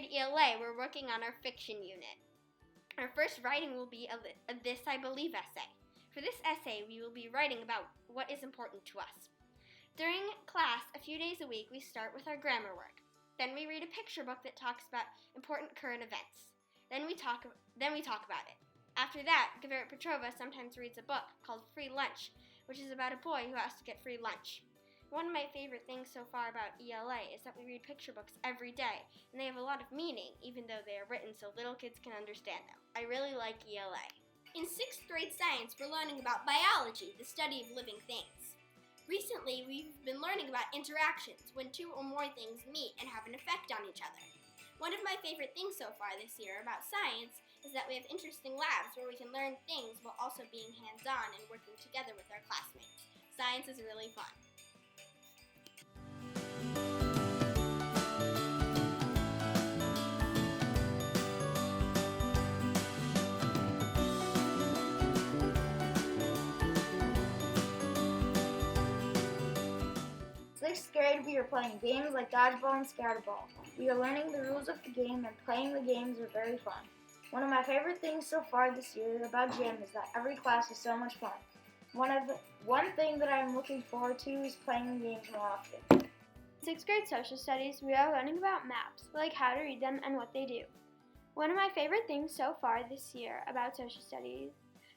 grade ELA, we're working on our fiction unit. Our first writing will be a This I Believe essay. For this essay, we will be writing about what is important to us. During class, a few days a week, we start with our grammar work. Then we read a picture book that talks about important current events. Then we talk about it. After that, Gavera Petrova sometimes reads a book called Free Lunch, which is about a boy who has to get free lunch. One of my favorite things so far about ELA is that we read picture books every day, and they have a lot of meaning, even though they are written so little kids can understand them. I really like ELA. In 6th grade science, we're learning about biology, the study of living things. Recently, we've been learning about interactions, when two or more things meet and have an effect on each other. One of my favorite things so far this year about science is that we have interesting labs where we can learn things while also being hands-on and working together with our classmates. Science is really fun. Sixth grade, we are playing games like dodgeball and scatterball. We are learning the rules of the game, and playing the games are very fun. One of my favorite things so far this year about gym is that every class is so much fun. One thing that I'm looking forward to is playing the games more often. In 6th grade social studies, we are learning about maps, like how to read them and what they do. One of my favorite things so far this year about social studies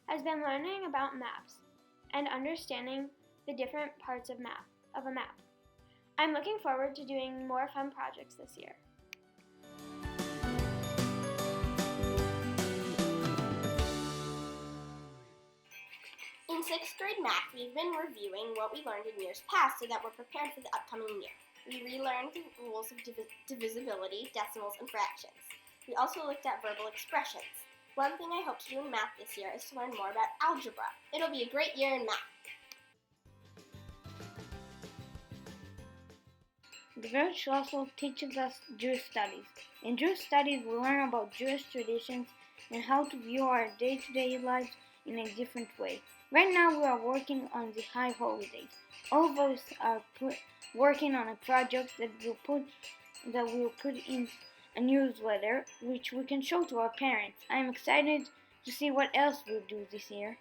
has been learning about maps and understanding the different parts of a map. I'm looking forward to doing more fun projects this year. In 6th grade math, we've been reviewing what we learned in years past so that we're prepared for the upcoming year. We relearned the rules of divisibility, decimals, and fractions. We also looked at verbal expressions. One thing I hope to do in math this year is to learn more about algebra. It'll be a great year in math. The village also teaches us Jewish studies. In Jewish studies, we learn about Jewish traditions and how to view our day-to-day lives in a different way. Right now, we are working on the high holidays. All of us are working on a project that we'll put in a newsletter, which we can show to our parents. I am excited to see what else we'll do this year.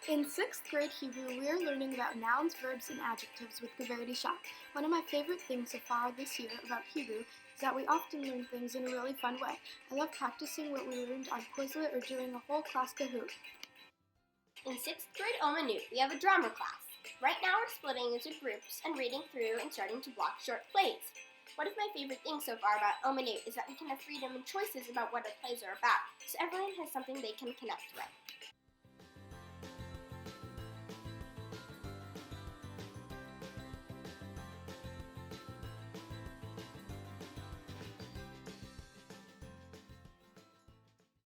In 6th grade Hebrew, we are learning about nouns, verbs, and adjectives with Gavera Shah. One of my favorite things so far this year about Hebrew is that we often learn things in a really fun way. I love practicing what we learned on Quizlet or doing a whole class Kahoot. In 6th grade Omanut, we have a drama class. Right now we're splitting into groups and reading through and starting to block short plays. One of my favorite things so far about Omanut is that we can have freedom and choices about what our plays are about, so everyone has something they can connect with.